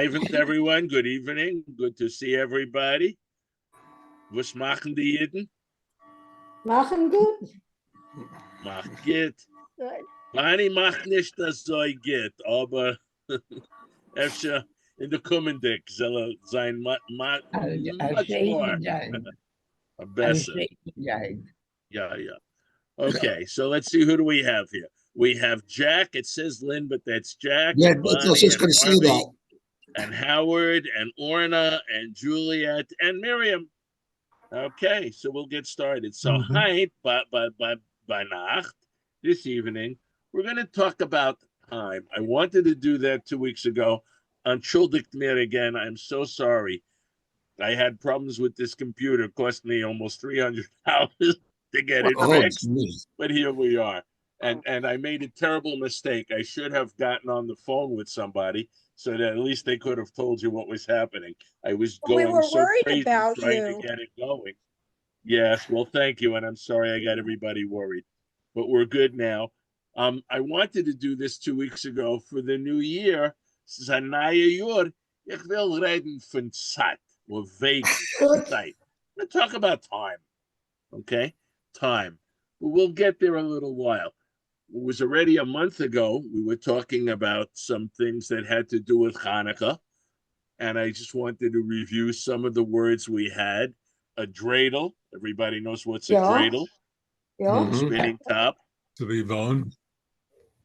Abend, everyone. Good evening. Good to see everybody. Was machen die Jiden? Machen gut. Macht geht. Good. Pani macht nicht das so geht, aber öfter in der Kommendeck soll sein much more besser. Yeah. Okay, so let's see, who do we have here? We have Jack. It says Lynn, but that's Jack. Yeah, and I was Bonnie just going and to say that. Harvey and Howard and Orna and Juliet and Miriam. Okay, so we'll get started. So hi, by Nacht, this evening, we're going to talk about time. I wanted to do that 2 weeks ago. Entschuldigt mir again. I'm so sorry. I had problems with this computer. It cost me almost $300 to get it fixed. But here we are. And I made a terrible mistake. I should have gotten on the phone with somebody so that at least they could have told you what was happening. I was going we were so worried crazy about trying you. to get it going. Yes, well, thank you. And I'm sorry I got everybody worried. But we're good now. I wanted to do this 2 weeks ago for the new year. Zanaya Yor, ich will reden von Zeit or wegen Zeit. We'll talk about time. Okay? Time. But we'll get there a little while. It was already a month ago. We were talking about some things that had to do with Hanukkah. And I just wanted to review some of the words we had. A dreidel. Everybody knows what's a dreidel. Yeah. Spinning top. Sivivon.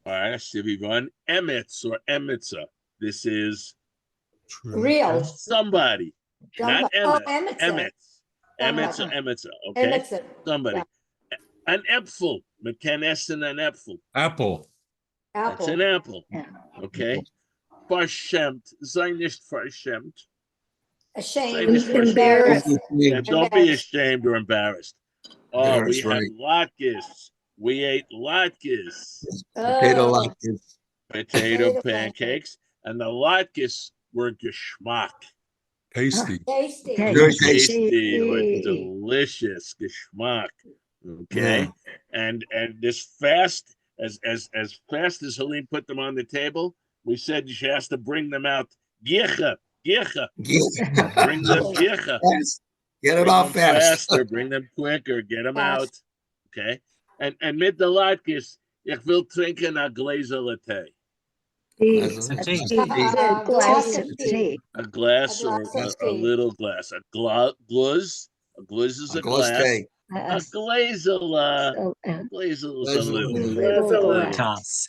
All right, Sivivon. Emetz or emetza. This is Real. somebody. Not Oh, Emetz. Emetz. Emetza, emetza. Okay? Emetz. Somebody. An apple. McCann Essen, an apple. Apple. That's an apple. Okay? Verschämt. Sei nicht verschämt. Ashamed. Embarrassed. Yeah, don't be ashamed or embarrassed. Oh, we That's had right. latkes. We ate latkes. Potato latkes. Potato pancakes. And the latkes were geschmack. Tasty. Tasty. Very Tasty or delicious geschmack. Okay. And this fast, as fast as Helene put them on the table, we said she has to bring them out. Gicha. Bring them gicha. Get them out fast. Faster, bring them quicker, get them out. Okay. And mit the latkes, ich will trinken a glaser latte. A glass of tea. A glass or a little glass. A gluz. A gluz is a glass. A glazer, glazer is a little. Toss.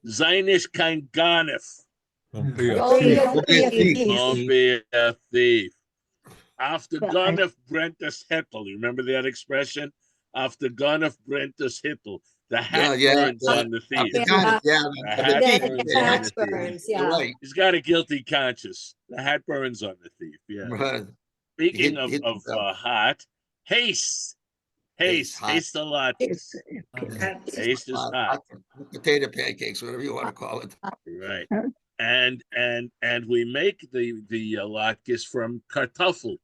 Zainish kein Ganef. Don't be a Don't be thief. a thief. Don't be a thief. After Ganef Brentus Hittel. You remember that expression? After Ganef Brentus Hittel. The hat burns on the thief. The hat burns on the thief. Right. He's got a guilty conscience. The hat burns on the thief. Yeah. Right. Speaking Hit of hot, haste. Haste a lot. Haste is hot. Potato pancakes, whatever you want to call it. Right. And we make the latkes from kartoffel.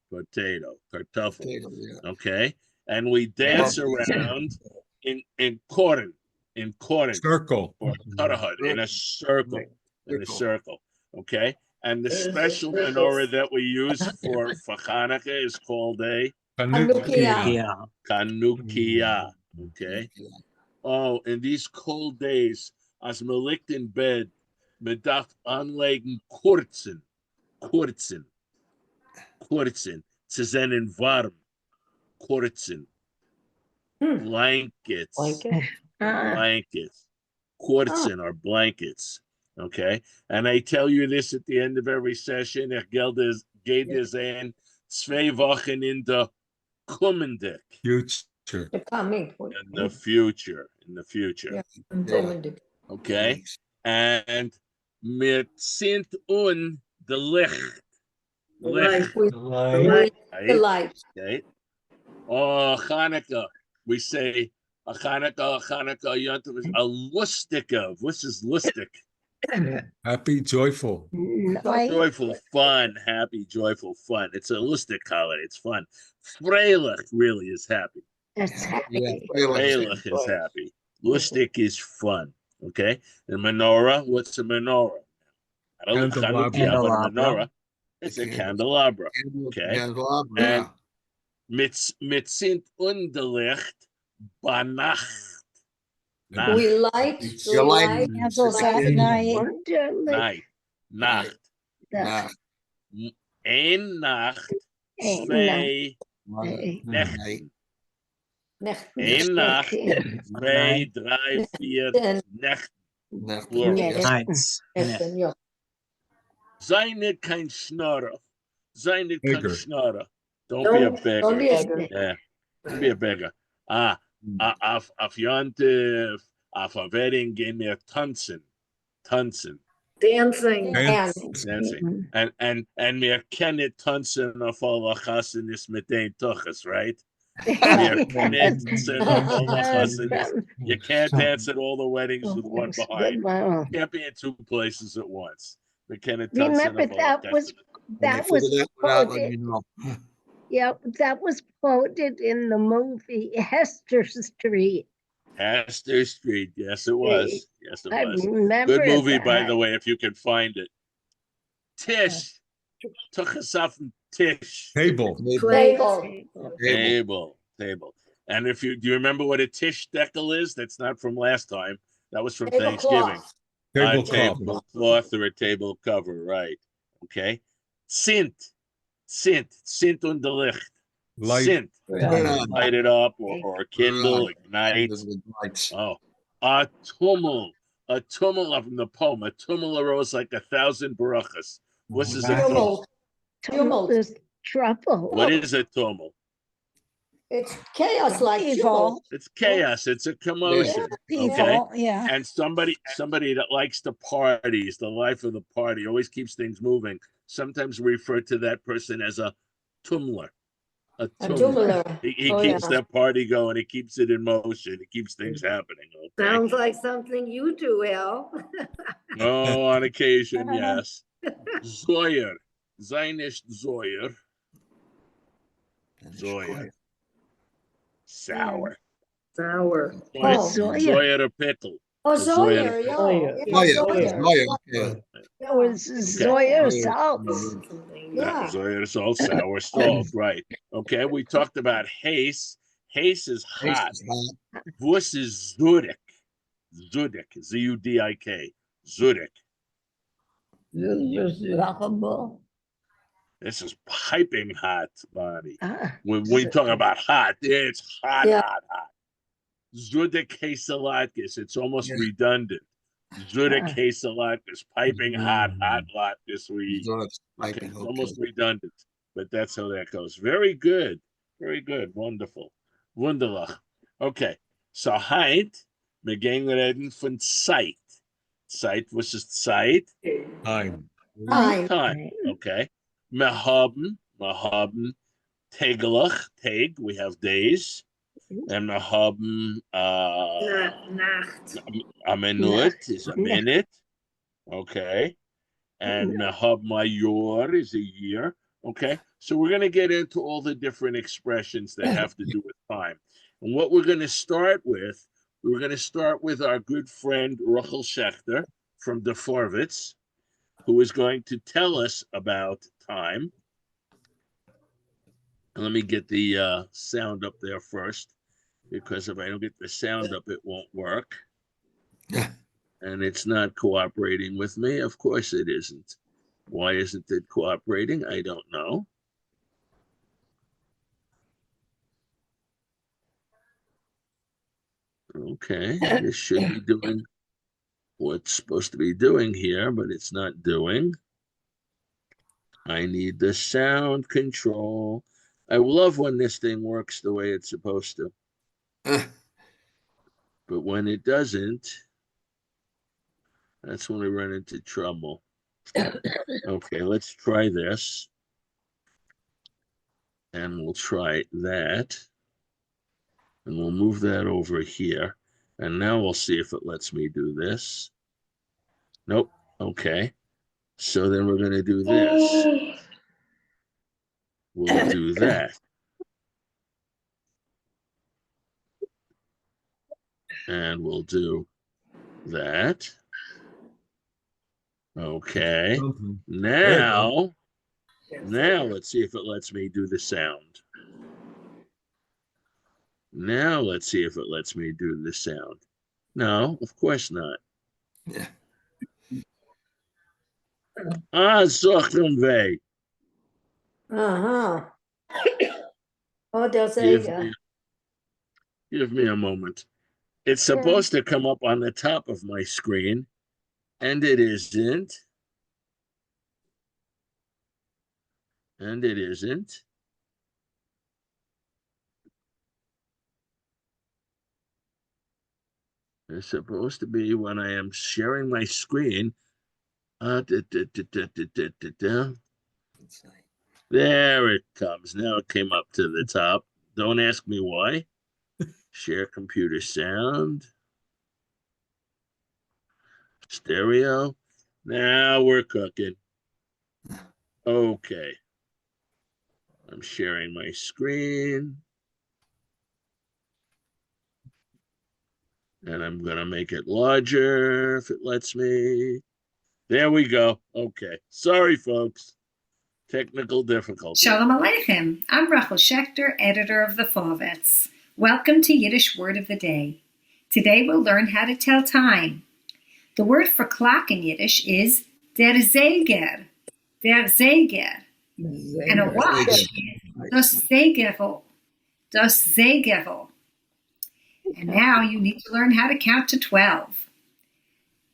Potato, kartoffel. Okay. And we dance around in corn. Circle. Or karahud, in a circle. Okay. And the special menorah that we use for Hanukkah is called a Hanukkah. Okay. Oh, in these cold days, as me liegt in bed, me darf anlegen kurzen. Ze zijn in warm. Kurzen. Blankets. Kurzen are blankets. Okay. And I tell you this at the end of every session. Ich geht es in 2 Wochen in der kommende. Future. In the future. Okay. And wir sind un the Licht. The light. Okay. Oh, Hanukkah. We say a Hanukkah, Yontif is a lustika. What is lustig? Happy, joyful. Joyful, fun, happy, joyful, fun. It's a lustig holiday. It's fun. Freilich really is happy. That's happy. Yeah, Freilich is happy. Lustig is fun. Okay. And menorah, what's a menorah? Not a Hanukkah, but a menorah. It's a candelabra. Okay. And mit Unterlicht Banacht. We light candles at night. Nacht. Ein Nacht, zwei Nächten. Ein Nacht, zwei, drei, vier Nächten. Nights. Sei nicht kein Schnorrer. Sei nicht kein Beggar. Schnorrer. Don't be a beggar. Don't be a beggar. Yeah, don't be a beggar. Auf Jonte, auf a wedding gehen wir tanzen. Dancing. Dancing. And wir können tanzen auf alle Chassanis mit den Tuches, right? Wir können tanzen auf alle Chassanis. You can't dance at all the weddings with one behind. You can't be in two places at once. We can't Remember that was quoted. Yeah, that was quoted in the movie Hester Street. Hester Street. Yes, it was. Yes, it I was. remember Good movie, that. by the way, if you can find it. Tish. Tuchasaf Tish. Table. Table. And if you do you remember what a tish decal is? That's not from last time. That was from Thanksgiving. A tablecloth or a table cover, right? Okay. Sint und the licht. Sint. Light it up or kindle, ignite. Oh, a tumul of the poem. A tumul arose like 1,000 barachas. What is a tumult? Tumult is trouble. What is a tumult? It's chaos, like evil. It's chaos. It's a commotion. Okay. Yeah. And somebody that likes the parties, the life of the party, always keeps things moving. Sometimes we refer to that person as a tumler. A tumler. He keeps that party going. He keeps it in motion. He keeps things happening. Okay? Sounds like something you do, Al. Oh, on occasion, yes. Zoyer. Zainisht Zoyer. Sour. Zoyer a pickle. Zoyer. It was Zoyer salts. Yeah. Zoyer salt, sour salt, right. Okay, we talked about haze. Haze is hot. Wuss is Zudik. Z-U-D-I-K. Zudik. This is piping hot, Bonnie. When we talk about hot, it's hot. Zudik Kesalatkis. It's almost redundant. Zudik Kesalatkis. Piping hot lot this week. Okay. Almost redundant, but that's how that goes. Very good. Wonderful. Wunderlich. Okay. So Heit, wir gehen reden von Zeit. Zeit, was ist Zeit? Time. Okay. Wir haben Tegelach, Tag, we have days. And wir haben a minute is a minute. Okay. And wir haben a year is a year. Okay. So we're going to get into all the different expressions that have to do with time. And what we're going to start with, our good friend Rachel Schechter from the Forvitz, who is going to tell us about time. And let me get the sound up there first, because if I don't get the sound up, it won't work. And it's not cooperating with me. Of course it isn't. Why isn't it cooperating? I don't know. Okay, this should be doing what it's supposed to be doing here, but it's not doing. I need the sound control. I love when this thing works the way it's supposed to. But when it doesn't, that's when we run into trouble. Okay, let's try this. And we'll try that. And we'll move that over here. And now we'll see if it lets me do this. Nope. Okay. So then we're going to do this. We'll do that. And we'll do that. Okay. Now let's see if it lets me do the sound. Now let's see if it lets me do the sound. No, of course not. Yeah. Zochen weh. Uh-huh. Oh, der Give Säge. me a moment. It's supposed to come up on the top of my screen, and it isn't. And it isn't. It's supposed to be when I am sharing my screen. There it comes. Now it came up to the top. Don't ask me why. Share computer sound. Stereo. Now we're cooking. Okay. I'm sharing my screen. And I'm going to make it larger if it lets me. There we go. Okay. Sorry, folks. Technical difficulty. Shalom Aleichem. I'm Rachel Schechter, editor of the Forvets. Welcome to Yiddish Word of the Day. Today we'll learn how to tell time. The word for clock in Yiddish is der Zeger. Der Zeger. And a watch is das Zegerl. Das Zegerl. And now you need to learn how to count to 12.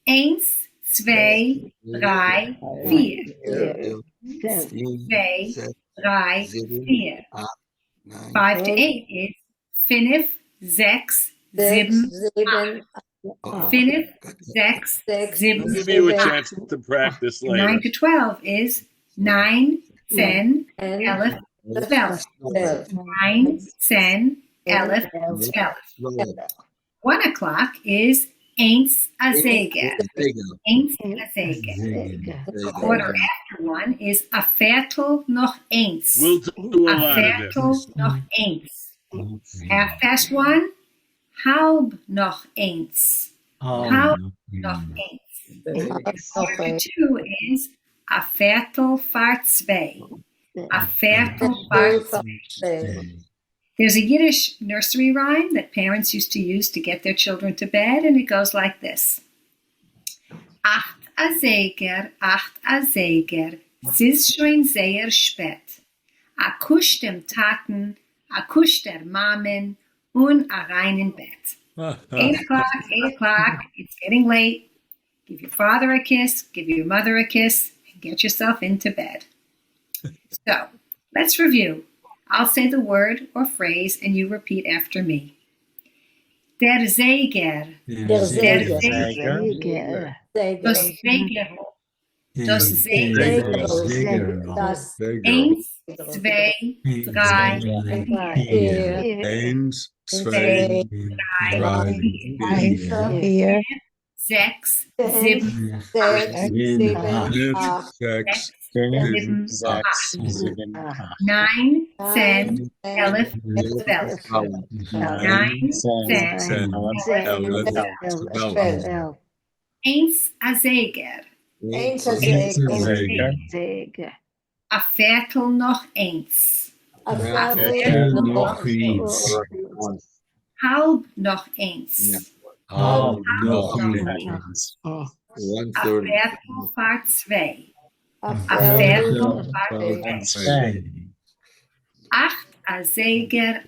Eins, zwei, drei, vier. Zwei, drei, vier. 5 to 8 is fünf, sechs, sieben, fünf, sechs, sieben, I'll give you a chance to practice later. 9 to 12 is 9, 10, 11, 12. 9, 10, 11, 12. 1 o'clock is eins a zeger. Eins a zeger. A quarter after 1 is a viertel noch eins. We'll do a A lot of viertel this. noch eins. Half past 1, halb noch eins. Halb noch eins. Quarter to 2 is a viertel vor zwei. A viertel vor zwei. There's a Yiddish nursery rhyme that parents used to use to get their children to bed, and it goes like this. Acht a zeger, sis schon sehr spät. A kusch dem Taten, a kusch der Mamen, und a rein in Bett. 8 o'clock, it's getting late. Give your father a kiss, give your mother a kiss, and get yourself into bed. So, let's review. I'll say the word or phrase and you repeat after me. Der Zeger. Der Säge. Das Zeger. Das Zeger. Das Eins, zwei, drei, vier. Eins, zwei, drei, vier, Sechs, sieben, acht, sechs, sieben, acht. 9, 10, 11, 12. 9, 10, 11, eins a zeger. Eins a zeger. A viertel noch eins. A viertel noch eins. Halb noch eins. Halb noch eins. A viertel vor zwei. A A viertel viertel vor zwei. Acht a zeger,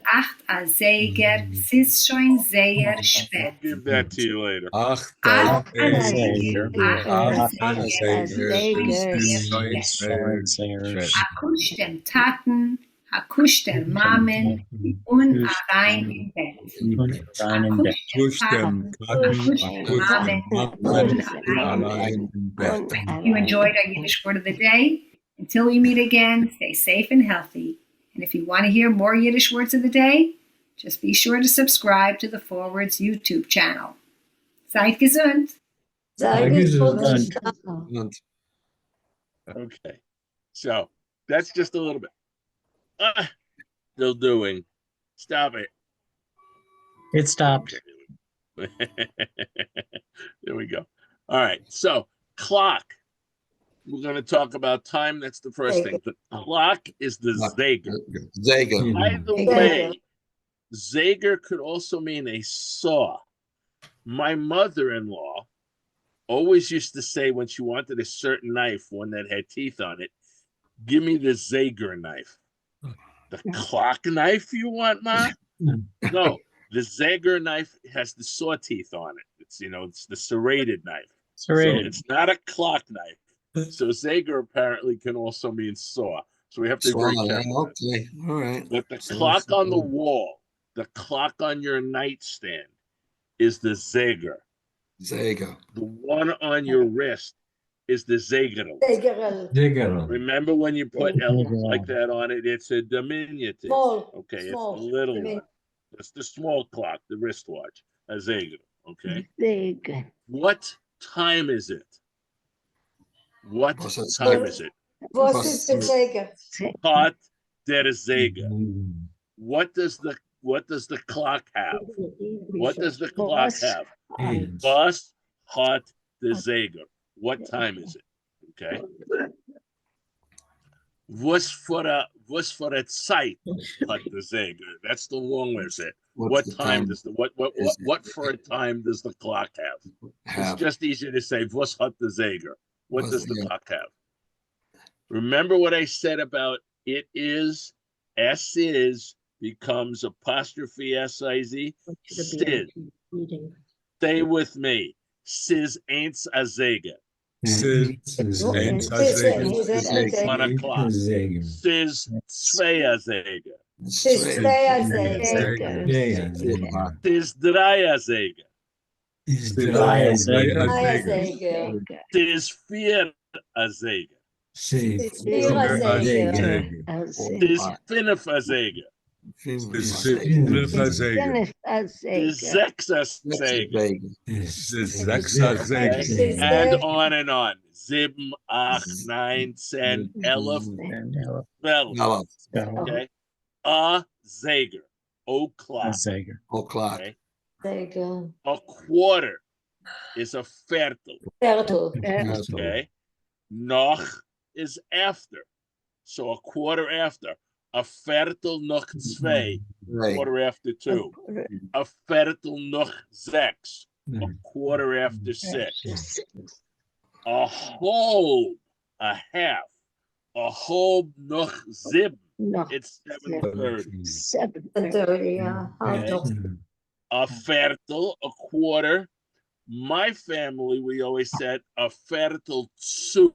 es ist schon sehr spät. Give that to you later. Acht, Acht a zeger. A kusch dem Taten, a kusch der Mamen, und a rein in Bett. Push them, If you enjoyed our Yiddish word of the day, until we meet again, stay safe and healthy. And if you want to hear more Yiddish words of the day, just be sure to subscribe to the Forwards YouTube channel. Seid gesund. Okay. So that's just a little bit. Still doing. Stop it. It stopped. There we go. All right. So clock. We're going to talk about time. That's the first thing. The clock is the Zager. Zager. By the way, Zager could also mean a saw. My mother-in-law always used to say when she wanted a certain knife, one that had teeth on it, give me the Zager knife. The clock knife you want, Ma? No, the Zager knife has the saw teeth on it. It's the serrated knife. Serrated. So it's not a clock knife. So Zager apparently can also mean saw. So we have to be very careful. Okay, all right. But the clock on the wall, the clock on your nightstand is the Zager. Zager. The one on your wrist is the Zagerl. Digger. Remember when you put L like that on it, it's a diminutive. Okay, Small. it's the little one. It's the small clock, the wristwatch, a Zager. Okay. Zager. What time is it? What time is it? Was ist der Säger? Hat der Zager. What does the clock have? What does the clock have? Was hat the Zager. What time is it? Okay. Was for a Zeit hat the Zager. That's the long way to say it. What time does what for a time does the clock have? It's just easier to say was hat the Zager. What does the clock have? Remember what I said about it is, S is becomes apostrophe S-I-Z. Stiz. Stay with me. Siz ain't a Zager. Siz ain't a Zager. 1 o'clock. Siz zwei a Zager. Siz zwei a Zager. Siz drei a Zager. Siz vier a Zager. Siz fünf a Zager. Siz sechs a Zager. And on and on. Sieben, acht, 9, 10, 11, 12. Okay. A Zager. O'clock. O'clock. Okay. Zager. A quarter is a viertel. Viertel. Okay. Noch is after. So a quarter after. A viertel noch zwei. Quarter after 2. A viertel noch sechs. A quarter after 6. A whole, a half. A whole noch sieben. It's 7:30. 7:30, yeah. A viertel, a quarter. My family, we always said a viertel zu.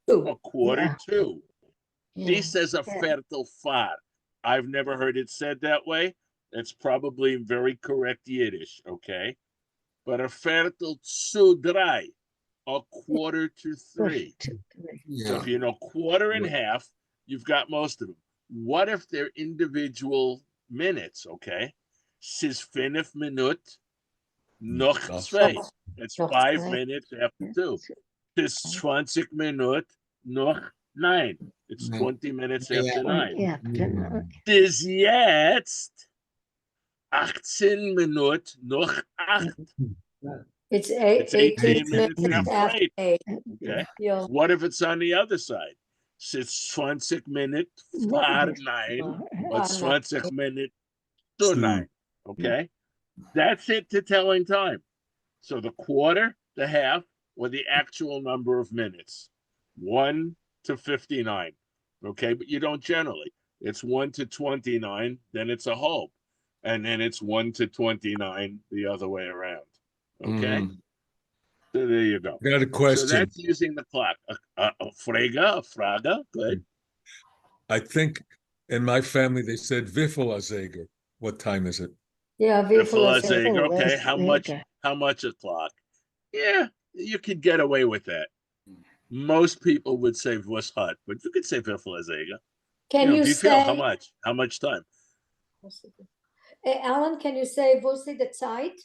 A quarter to. She says a viertel far. I've never heard it said that way. It's probably very correct Yiddish, okay? But a viertel zu drei, a quarter to 3. So if you know quarter and half, you've got most of them. What if they're individual minutes, okay? Sis 5 minut noch zwei. It's 5 minutes after 2. Sis 20 minut noch 9. It's 20 minutes after 9. Bis jetzt 18 minut noch 8. It's 18 minutes after 8. Okay. Yeah. What if it's on the other side? It's 20 minutes vor 9 or 20 minutes to 9. Okay. That's it to telling time. So the quarter, the half, or the actual number of minutes. 1 to 59. Okay. But you don't generally. It's 1 to 29, then it's a whole. And then it's 1 to 29 the other way around. Okay. So there you go. Got a question. So that's using the clock. A fraga, good. I think in my family they said Wiffel a Zager. What time is it? Yeah, Wiffel a Zager. Okay, how much a clock? Yeah, you could get away with that. Most people would say was hot, but you could say Wiffel a Zager. Can you say how much? How much time? Alan, can you say was ist die Zeit?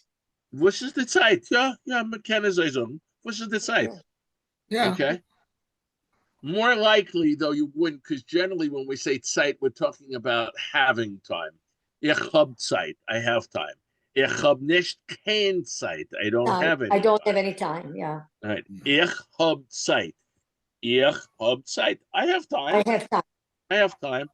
Was ist die Zeit? Ja, man kann es sagen. Was ist die Zeit? Yeah. Okay. More likely, though, you wouldn't, because generally when we say Zeit, we're talking about having time. Ich hab Zeit. I have time. Ich hab nicht kein Zeit. I don't have any. I don't have time. any time. Yeah. All right. Ich hab Zeit. Ich hab Zeit. I have time. I have time. I have time.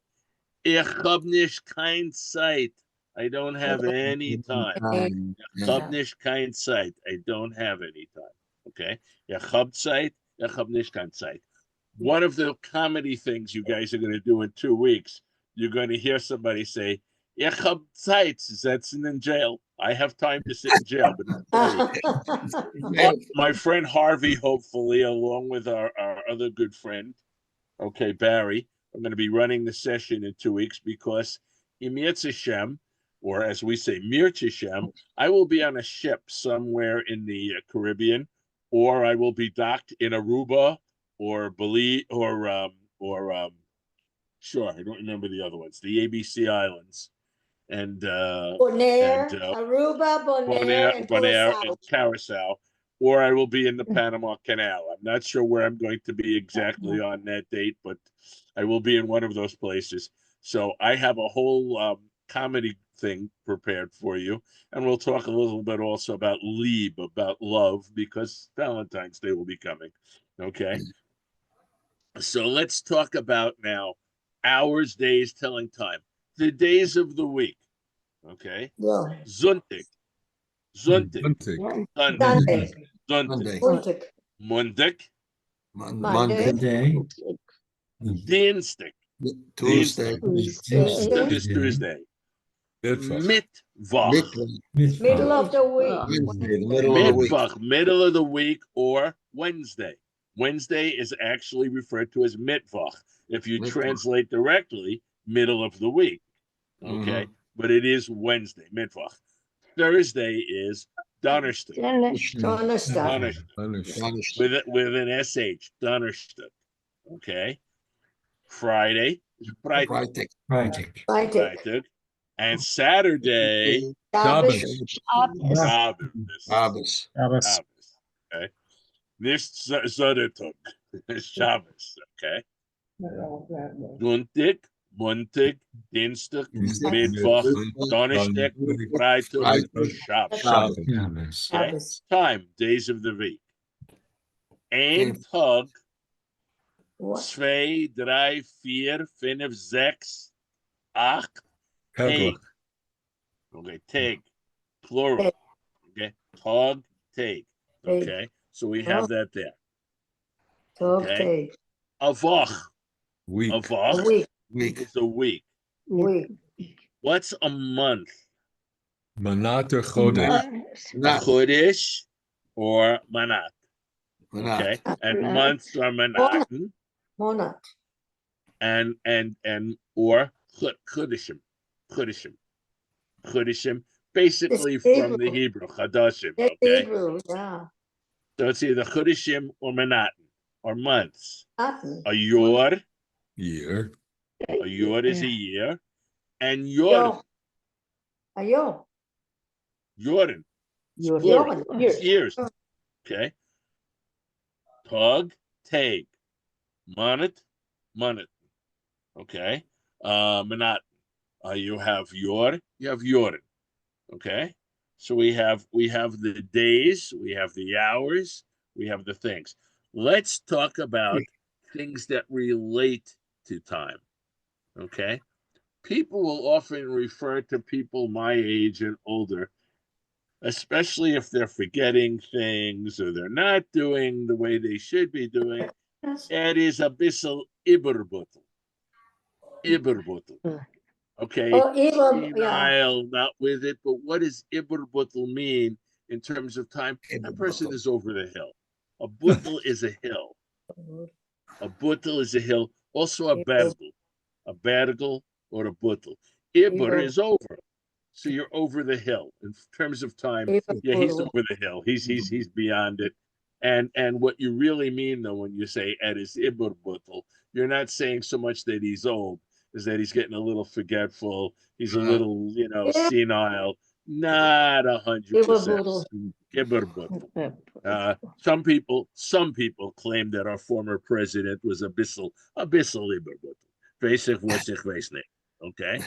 Ich hab nicht kein Zeit. I don't have any time. Ich hab nicht kein Zeit. I don't have any time. Okay. Ich hab Zeit. Ich hab nicht kein Zeit. One of the comedy things you guys are going to do in 2 weeks, you're going to hear somebody say, Ich hab Zeit, sitzen in jail. I have time to sit in jail, but it's funny. My friend Harvey, hopefully, along with our other good friend, okay, Barry, I'm going to be running the session in 2 weeks because Im Yetz Hashem, or as we say, Mirz Hashem, I will be on a ship somewhere in the Caribbean, or I will be docked in Aruba or Belize sure, I don't remember the other ones, the ABC Islands, and Bonaire, Aruba, Bonaire, and Curacao, or I will be in the Panama Canal. I'm not sure where I'm going to be exactly on that date, but I will be in one of those places. So I have a whole comedy thing prepared for you, and we'll talk a little bit also about Lieb, about love, because Valentine's Day will be coming. Okay. So let's talk about now hours, days, telling time. The days of the week. Okay. Yeah. Sonntag. Sunday. Sunday. Monday. Montag. Monday. Dienstag. Tuesday. Tuesday is Tuesday. Mittwoch. Middle of the week. Wednesday, the middle of the week. Mittwoch, middle of the week, or Wednesday. Wednesday is actually referred to as Mittwoch. If you Mittwoch. translate directly, middle of the week. Okay. But it is Wednesday, Mittwoch. Thursday is Donnerstag. Donnerstag. With an SH, Donnerstag. Okay. Friday is Freitag. Freitag. And Saturday, Shabbos. Shabbos. Okay. This Sonntag is Shabbos. Okay. Sonntag, Montag, Dienstag, Mittwoch, Donnerstag, Freitag, Shabbos. Okay. Time, days of the week. Ein Tag, 2, 3, 4, 5, 6, 8, Tag. Okay, Tag, plural. Okay, Tag, Tag. Okay, so we have that there. Okay. A Woch. Week. A Woch is a week. What's a month? Manat or Chodesh. Chodesh or Manat. Okay, and months are Manatin. Monat. And or Chodeshim. Chodeshim, basically from the Hebrew, Chadashim. Okay. Hebrew, yeah. So it's either Chodeshim or Manatin, or months. Manatin. A Yor. Year. A Yor is a year. And Yor. Ayo. Yorin. Years. Years. Okay. Tag, Tag. Manat. Okay. Manat. You have Yor, you have Yorin. Okay. So we have the days, we have the hours, we have the things. Let's talk about things that relate to time. Okay. People will often refer to people my age and older, especially if they're forgetting things or they're not doing the way they should be doing. It is a bissel iberbutel. Okay, senile, not with it, but what does iberbutel mean in terms of time? That person is over the hill. A butel is a hill. A butel is a hill. Also a bargel or a butel. Iber is over. So you're over the hill. In terms of time, yeah, he's over the hill. He's beyond it. And what you really mean, though, when you say Ed is iberbutel, you're not saying so much that he's old, is that he's getting a little forgetful. He's a little, senile. Not 100%. Iberbutel. Some people claim that our former president was a bissel iberbutel. Weiß ich weiß nicht. Okay.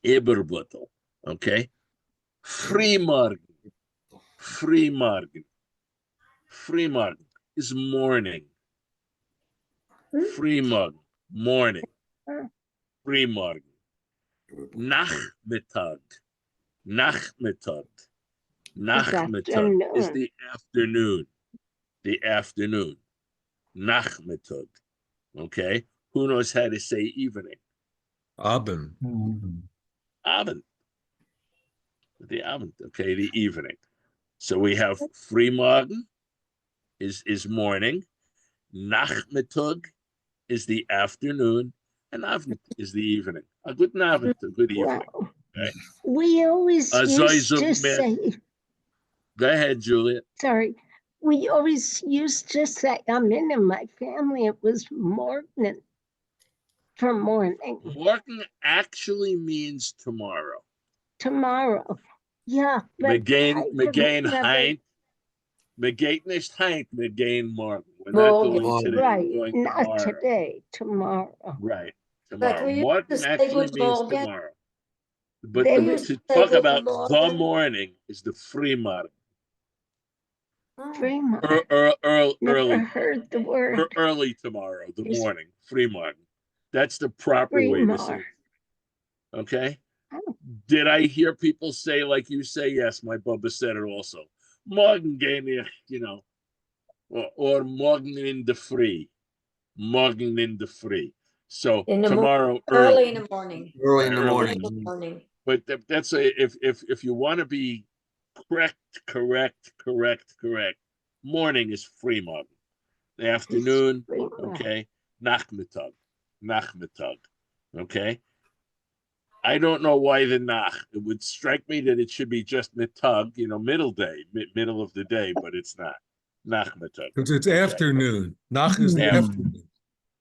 Iberbutel. Okay. Frühmorgen. Frühmorgen. Frühmorgen is morning. Frühmorgen, morning. Frühmorgen. Nachmittag. Nachmittag. Nachmittag is the afternoon. The afternoon. Nachmittag. Okay. Who knows how to say evening? Abend. Abend. The Abend. Okay, the evening. So we have Frühmorgen is morning. Nachmittag is the afternoon. And Abend is the evening. A good Abend, a good evening. Okay. We always used to say. Go ahead, Julia. Sorry. We always used to say, in my family, it was morning for morning. Morgen actually means tomorrow. Tomorrow. Yeah. Megain heint. Megain nicht heint, megain morgen. We're not going today. Right. We're going Not tomorrow. Today, tomorrow. Right. Tomorrow. we used Morgen to say actually good means morning. tomorrow. But They to used to say talk good about the morning. morning is the Frühmorgen. Fremont. Early. Never heard the word. Early tomorrow, the Is- morning. Frühmorgen. That's the proper way to say it. Okay? Oh. Did I hear people say, like you say? Yes, my Bubba said it also. Morgen gehen wir, or morgen in the free. Morgen in the free. So In the tomorrow early in the morning. Early in the Early. morning. But that's if you want to be correct. Morning is Frühmorgen. The afternoon, okay. Nachmittag. Okay. I don't know why the nach. It would strike me that it should be just mittag, middle day, middle of the day, but it's not. Nachmittag. Because it's afternoon. Nach is the afternoon.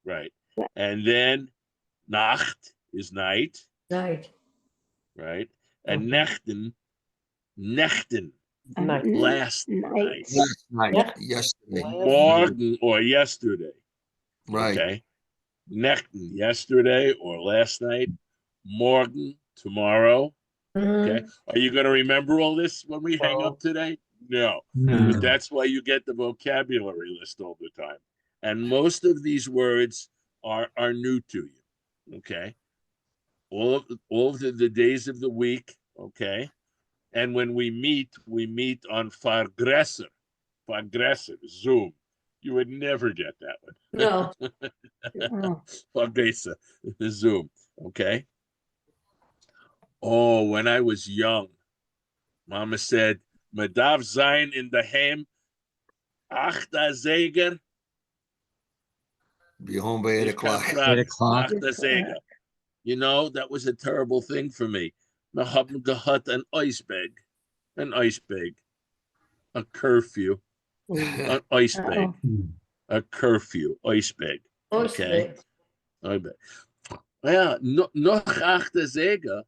Right. And then Nacht is night. Night. Right. And Nächten, Night. last night. Last night, Yeah. yesterday. Morgen or yesterday. Right. Okay. Nächten, yesterday or last night. Morgen, tomorrow. Okay. Are you going to remember all this when we hang up today? No. But that's why you get the vocabulary list all the time. And most of these words are new to you. Okay. All of the days of the week. Okay. And when we meet on Vergresser, Zoom. You would never get that one. No. Vergresser, Zoom. Okay. Oh, when I was young, Mama said, "Medav sein in the heim, achta zeger." Be home by 8 o'clock. 8 o'clock. Achta zeger. That was a terrible thing for me. We haben gehabt an Eisberg, a curfew, an Eisberg, a curfew, Eisberg. Okay. Ja, noch achta zeger.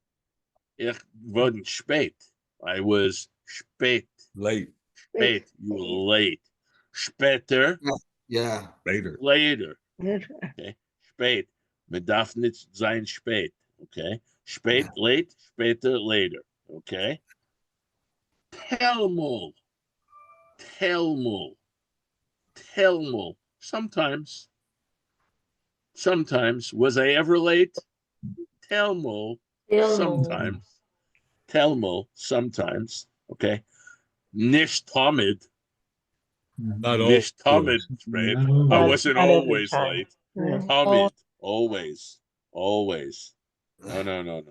Ich wasn't spät. I was spät. Late. Spät. You were late. Später. Yeah. Later. Okay. Spät. Man darf nicht sein spät. Okay. Spät, late, später, later. Okay. Telmol. Sometimes. Was I ever late? Telmol. Sometimes. Okay. Nicht tamid. Nicht tamid. I wasn't always late. Tamid. Always. No.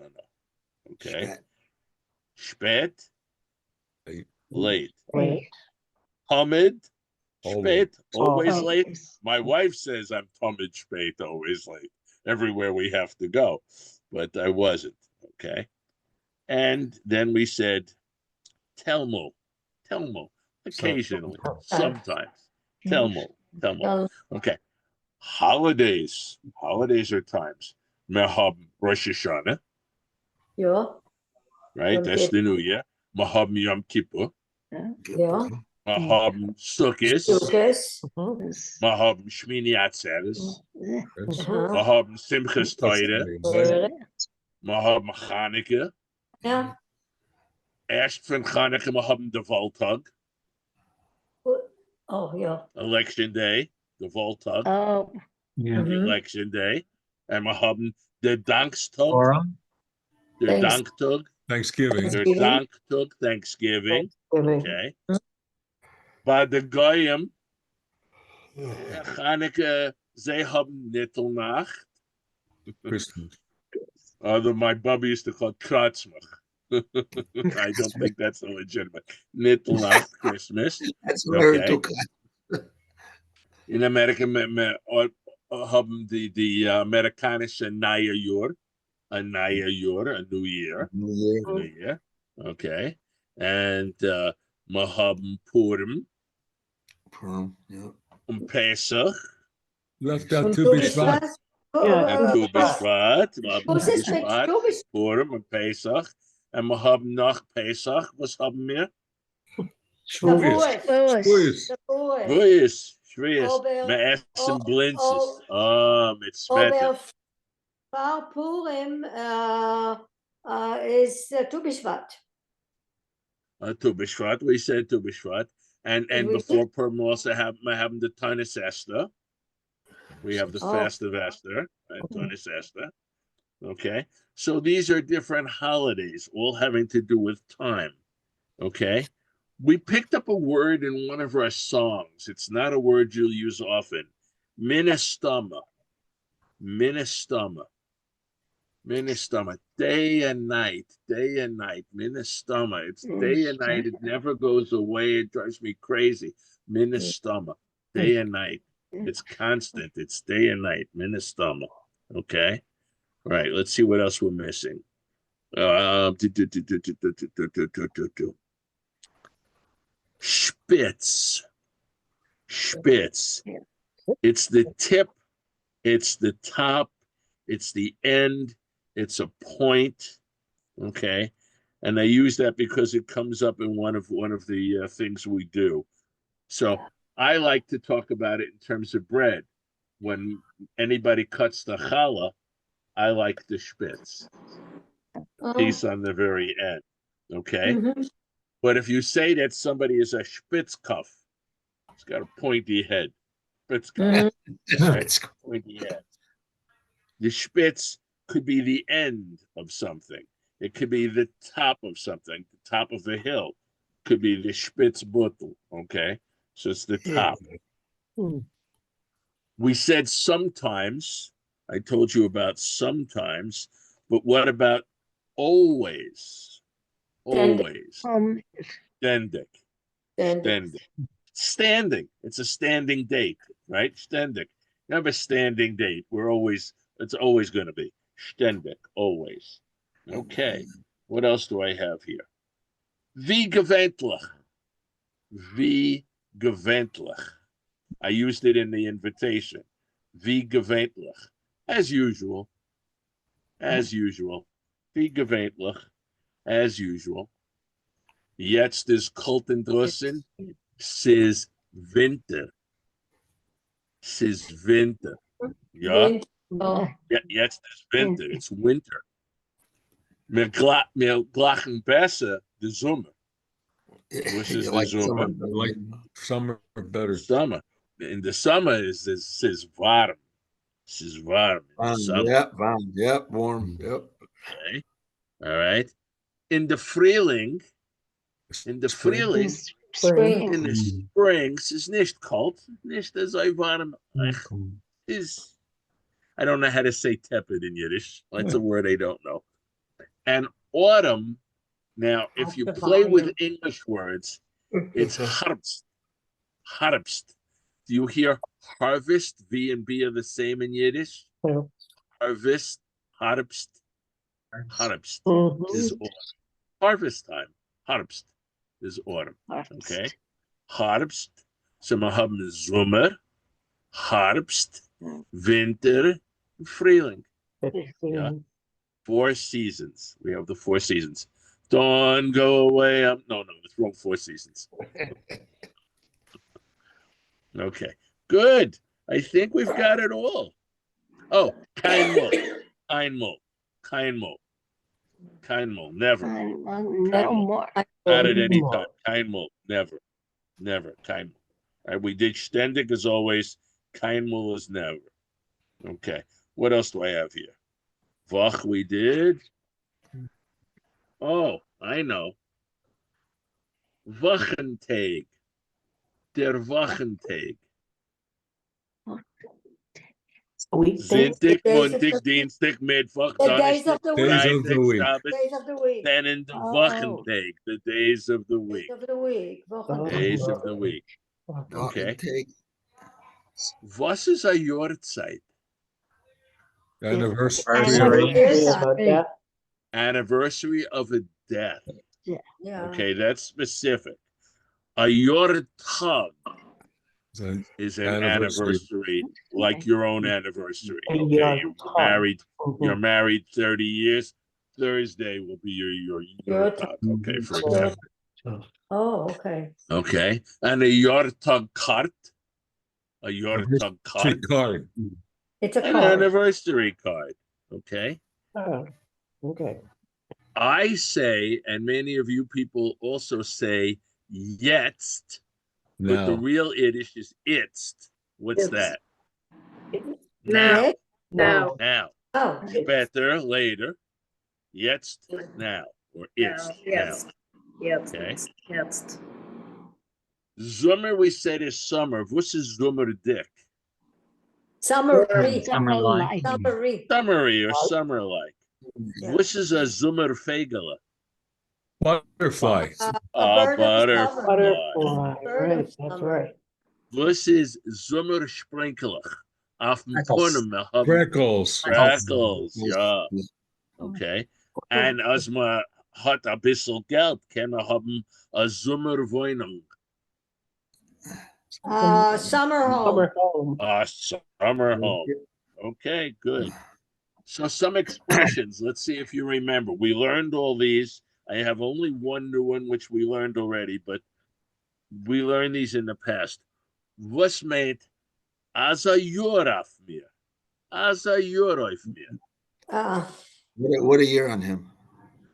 Okay. Spät. Late. Tamid. Spät. Always late. My wife says I'm tamid spät, always late. Everywhere we have to go. But I wasn't. Okay. And then we said, Telmo, occasionally, sometimes. Telmo. Okay. Holidays are times. Wir haben Rosh Hashanah. Yeah. Right, that's the New Year. Wir haben Yom Kippur. Yeah. Wir haben Sukkot. Wir haben Shmini Atzeres. Wir haben Simchas Torah. Wir haben Hanukkah. Yeah. Erst von Hanukkah, wir haben den Wahltag, Oh, ja. Election Day, the Wahltag, Oh, Election Day. And wir haben den Dankstag, Forum. der Thanks. Danktag, Thanksgiving. der Thanksgiving. Danktag, Thanksgiving. Thanksgiving. Okay. Bei der Goyim, Hanukkah, sie haben Mitternacht. Christmas. Although my bubby used to call it Kratzmach. I don't think that's legitimate. Mitternacht, Christmas. That's where it Okay. took. In Amerika haben die amerikanische neue Jahr, a neue Jahr, a new year. Yeah. New year. Okay. And wir haben Purim Perm, yeah. und Pesach Left out Und to du be bist shvat. was? and Tu Was B'Shvat. Wir haben Tu ist mit B'Shvat, du bist Purim und Pesach. Und wir haben nach Pesach, was haben wir? Shavuos. Louis. Shavuos. Shvuyis. Shvuyis. Aber- Wir essen oh, Blinzes. Oh, mit Svetten. Aber Purim ist Tu B'Shvat. Tu B'Shvat, we said Tu B'Shvat. And we before Purim, we also have the Tanis Esther. We have the Oh. fast of Esther, right? Tanis Esther. Okay. So these are different holidays, all having to do with time. Okay. We picked up a word in one of our songs. It's not a word you'll use often. Ministama. Ministama. Ministama. Day and night. Day and night. Ministama. It's day and night. It never goes away. It drives me crazy. Ministama. Day and night. It's constant. It's day and night. Ministama. Okay. All right. Let's see what else we're missing. Spitz. Spitz. It's the tip, it's the top, it's the end, it's a point. Okay. And I use that because it comes up in one of the things we do. So I like to talk about it in terms of bread. When anybody cuts the challah, I like the spitz piece on the very end. Okay. Mhm. But if you say that somebody is a spitzkopf, it's got a pointy head. Spitzkopf, It's pointy head. The spitz could be the end of something. It could be the top of something, the top of the hill. Could be the spitzbuttel. Okay, so it's the top. We said sometimes. I told you about sometimes, but what about always? Always. Ständig. Ständig. Standing. It's a standing date, right? Ständig. You have a standing date. It's always going to be. Ständig. Always. Okay. What else do I have here? Wie gewöhnlich. Wie gewöhnlich. I used it in the invitation. Wie gewöhnlich. As usual. As usual. Wie gewöhnlich. As usual. Jetzt ist kalten draußen. Says Winter. Says Winter. Ja. Oh, Ja, jetzt ist Winter. It's winter. Wir glachen besser the Sommer. Which is You the like Sommer. summer. Like summer better. Summer. In the summer says warm. Says warm. In the summer. Yep, fine. Yep, warm. Yep. Okay. All right. In the Frühling. In the Frühling. spring. In the spring, es ist nicht kalt, nicht so warm. I don't know how to say tepid in Yiddish. That's a word I don't know. And autumn, now, if you play with English words, it's Herbst. Herbst. Do you hear harvest? V and B are the same in Yiddish. Harvest, Herbst, Herbst is autumn. Harvest time, Herbst is autumn. Okay. Herbst. So wir haben Sommer, Herbst, Winter, Frühling. Yeah. 4 seasons. We have the 4 seasons. Don't go away. No, it's wrong. 4 seasons. Okay. Good. I think we've got it all. Oh, kein Mo. Kein Mo. Kein Mo. Keinmal, never. No more. Not at any time. Keinmal, never. Never. Keinmal. All right, we did ständig as always. Keinmal is never. Okay. What else do I have here? Vach we did. Oh, I know. Wochentag. Der Wochentag. Weekdays? Sintig, Days of Montag, the- Dienstag, Mittwoch, The days Donnerstag, of the Days week. of the Freitag, week. Sabbath, Days of the week. then in the Oh. Wochentag, the days of the Days week. of the week. Wochentag. Days of the week. Okay. Take Was ist a Jahrzeit? Anniversary. Anniversary of a death. Yeah. Okay, that's specific. A Jahrtag So, is an Anniversary. anniversary, like your own anniversary. A Okay, Jahrtag. you're married 30 years. Thursday will be your Jahrtag. Okay, for example. Oh, okay. Okay, and a Jahrtag card, a Jahrtag card, card. It's a an card. anniversary card. Okay, Oh, okay. I say, and many of you people also say jetzt, but the Now, real Yiddish is itzt. What's Itzt. that? Now. Now. Now. Now. Oh, Better later. Jetzt now. Or itzt now. Jetzt. Okay. Jetzt. Zummer we said is summer. Was is Zummer dick? summary. Summary. Summary. Summery or summer like. Yeah. What is a Zummer fegele? butterfly. A bird of the summer. Butterfly. Bird Right, of that's summer. right. What is Zummer sprinkelach? Auf dem Freckles. Tunnel haben Freckles. Freckles, ja. Okay. And als man hat ein bisschen Geld, kann man haben a Sommerwohnung. Summer home. Summer home. A summer home. Okay, good. So some expressions, let's see if you remember. We learned all these. I have only one new one, which we learned already, but we learned these in the past. Was meint, as a Jahr auf mir? As a Jahr auf mir? What a year on him.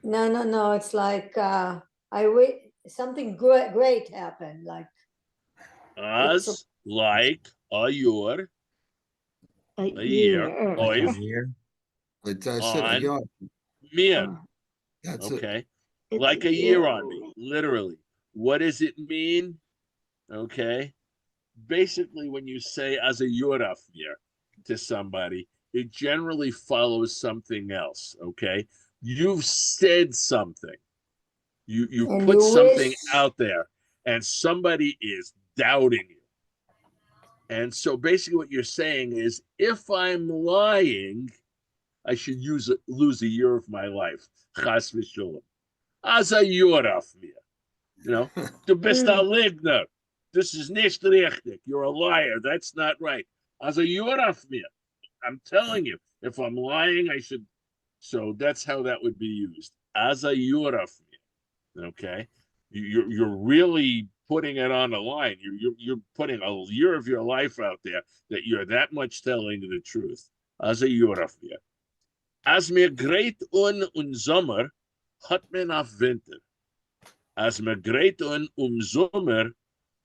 No. It's like I wait. Something great happened. Like As, like, a Jahr, a year, auf I said a On. yard. mir. That's it. Okay. Like a year on me, literally. What does it mean? Okay. Basically, when you say as a Yoraf year to somebody, it generally follows something else. Okay. You've said something. You And put you something wish- out there and somebody is doubting you. And so basically what you're saying is if I'm lying, I should lose a year of my life. Chas v'sholem. As a Yoraf mir. You know, du bist a Lügner. This is nicht richtig. You're a liar. That's not right. As a Yoraf mir. I'm telling you, if I'm lying, I should. So that's how that would be used. As a Yoraf mir. Okay, you're really putting it on the line. You're putting a year of your life out there that you're that much telling the truth. As a Yoraf mir. As mir greit un Sommer, hat men auf Winter. As mir greit un Sommer,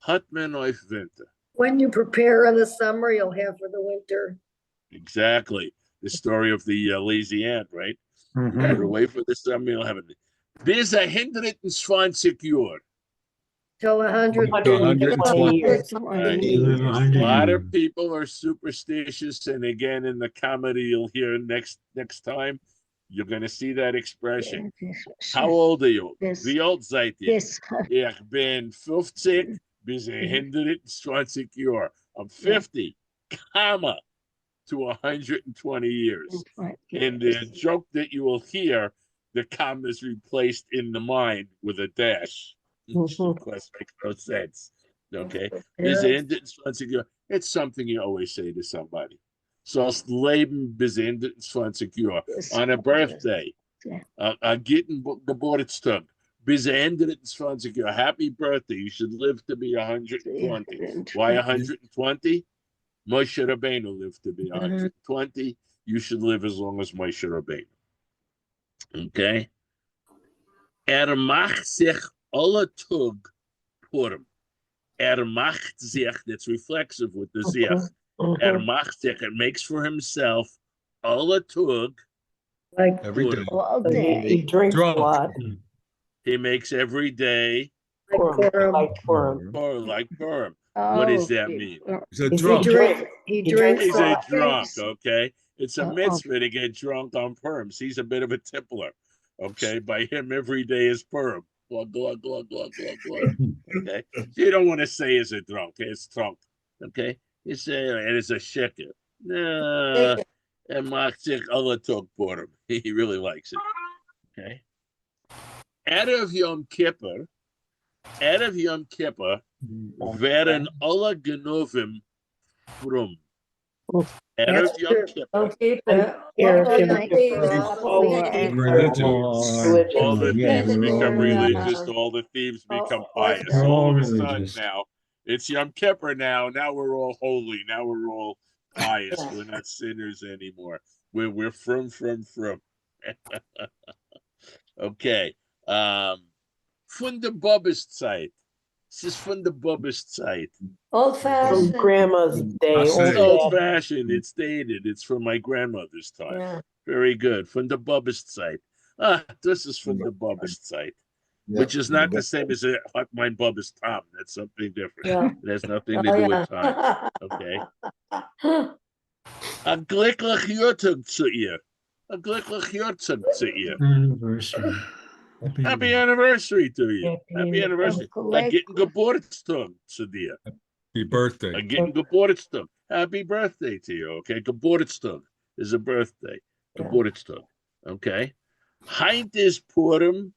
hat men auf Winter. When you prepare in the summer, you'll have for the winter. Exactly. The story of the lazy ant, right? Mm-hmm. Put it away for the summer, you'll have it. Bis 120 Jahr. Till 120 years. Right. A lot of people are superstitious, and again, in the comedy you'll hear next time, you're going to see that expression. How old are you? Yes. Wie old seid ihr? Yes. Ich bin 50 bis 120 Jahre. I'm 50, comma, to 120 years. In the joke that you will hear, the comma is replaced in the mind with a dash. Of course, makes no sense. Okay. Bis 120 Jahre. It's something you always say to somebody. Sollst leben bis 120 Jahre. On a birthday, a gitten Geburtstag, bis 120 Jahre. Happy birthday. You should live to be 120. Why 120? Moshe Rabbeinu lived to be 120. You should live as long as Moshe Rabbeinu. Okay? macht sich alle Tag Purim. Macht sich, that's reflexive with the sich. Macht sich, it makes for himself alle Tag. Like Every day. All he day. drinks a Drunk. lot. He makes every day Like Purim. or like Purim. What does that mean? He's a He drunk. drinks He's a a lot. drunk, okay? It's a Uh-oh. mitzvah to get drunk on Purim. He's a bit of a tippler, okay? By him, every day is Purim. Glug, glug, glug, glug, glug, glug. Okay? So you don't want to say it's a drunk. It's drunk, okay? You say it is a sheker. No, and macht sich alle Tag Purim. He really likes it, okay? Erev Yom Kippur, werden alle Genovim frum. Erev Yom Kippur, Don't keep Here, all Kim, the Kim, thieves all become Religious. all the thieves become religious, Yeah. all the thieves become all pious. the- All of a sudden now, it's Yom Kippur now. Now we're all holy. Now we're all pious. Yeah. We're not sinners anymore. We're from. Okay. Von der Bobbeszeit. This is von der Bobbeszeit. Old From fashioned. Grandma's day. I say- It's old old fashioned. It's dated. It's from my grandmother's time. Yeah. Very good. Von der Bobbeszeit. This is from the Bobbeszeit, Yeah. which is not the same as a hot mein Bobbes Tom. That's something different. Yeah. It has nothing to do with time. Okay. A glücklich Jahrtag zu ihr. A glücklich Jahrtag zu ihr. Anniversary. Happy anniversary to you. Happy Happy anniversary. A gitten Geburtstag zu dir. Happy birthday. A gitten Geburtstag. Happy birthday to you. Okay. Geburtstag is a birthday. Yeah. Geburtstag. Okay. Heint is Purim.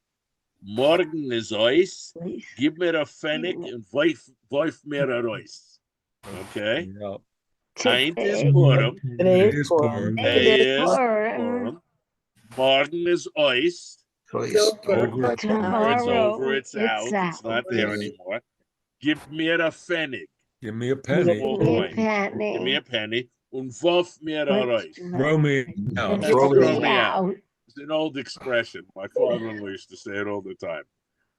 Morgen is Eis. Gib mir a Pfennig und wolf mir a Reis. Okay. Yeah. Heint is Today. Purim. Today It is Purim. Today is Purim. Purim. Morgen is Eis. Choice. Over. It's Tomorrow, over. It's out. It's not there anymore. Give me a Pfennig. Give me a penny. Small Give me a coin. Give me a penny. penny. Und wolf mir a Reis. Throw me out. That's Throw throw me me out. It's an old expression. My father-in-law used to say it all the time.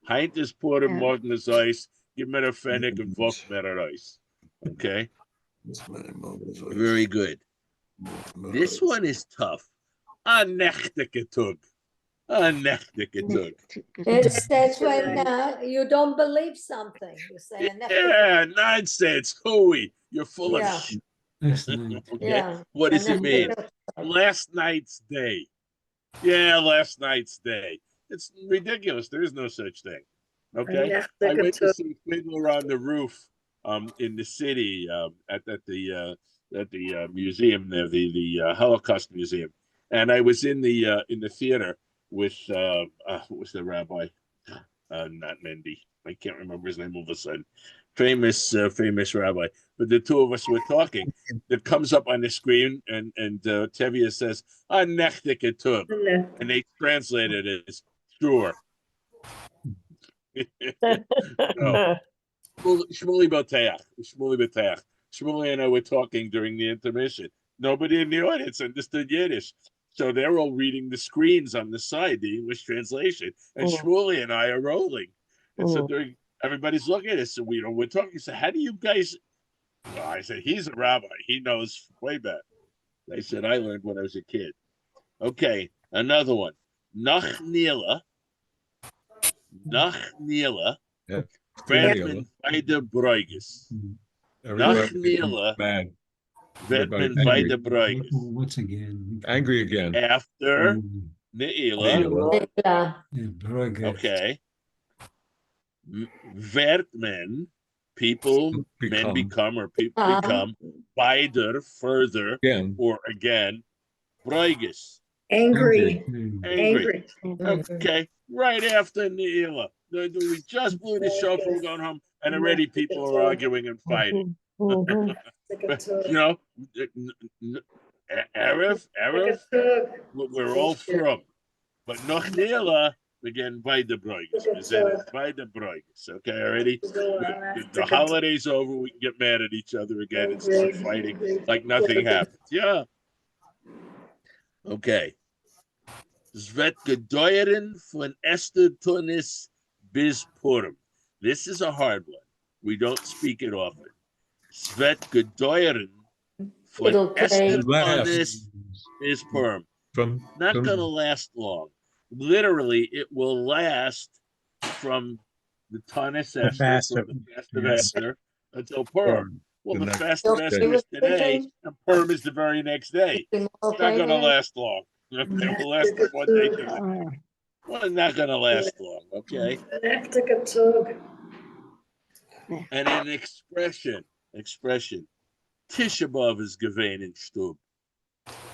Heint is Purim, Yeah. morgen is Eis. Give me a Pfennig und wolf mir a Reis. Okay. Very good. This one is tough. A nächtige Tag. A nächtige Tag. That's when you don't believe something. You say, Yeah, nonsense. Hooey. You're full Yeah. of shit. Listening. Okay. yeah. What does it mean? Last night's day. Yeah, last night's day. It's ridiculous. There is no such thing. Okay. I went to see Fiddler on the Roof in the city at the museum there, the Holocaust Museum. And I was in the theater with what was the rabbi? Not Mendy. I can't remember his name all of a sudden. Famous rabbi. But the two of us were talking. It comes up on the screen, and Tevye says, "A nächtige Tag," and they translated it as sure. No. Shmuley Bateach. Shmuley and I were talking during the intermission. Nobody in the audience understood Yiddish. So they're all reading the screens on the side, the English translation. And Shmuley and I are rolling. And so everybody's looking at us. So we're talking. So how do you guys? Well, I said, he's a rabbi. He knows way better. They said, I learned when I was a kid. Okay, another one. Nach Nila. Yeah. Werden beide Bruiges. Nach Nila. Mad. Werden Everybody beide Bruiges. Once again. Angry again. After Neila. Neila. Okay. Werd men, people, men become, or people become, beider, further, Again. or again, Bruiges. Angry. Okay, right after Neila. We just blew the show from going home, and already people are arguing and fighting. You know, Erev, we're all from. But noch Neila, again, beide Bruiges. We said it's beide Bruiges. Okay, already? The holiday's over, we can get mad at each other again and start fighting like nothing happened. Yeah. Okay. Zvet gedoyeren von Esther Tunis bis Purim. This is a hard one. We don't speak it often. Zvet gedoyeren von It'll Esther play. Tunis bis Purim. Not from going to last long. Literally, it will last from the Tanis Esther, from the fast of Esther, until Purim. Well, the fast of Esther is today, and Purim is the very next day. It's not going to last long. It will last one day. Well, it's not going to last long, okay? And an expression. Tisha B'Av is gewesen in Stub.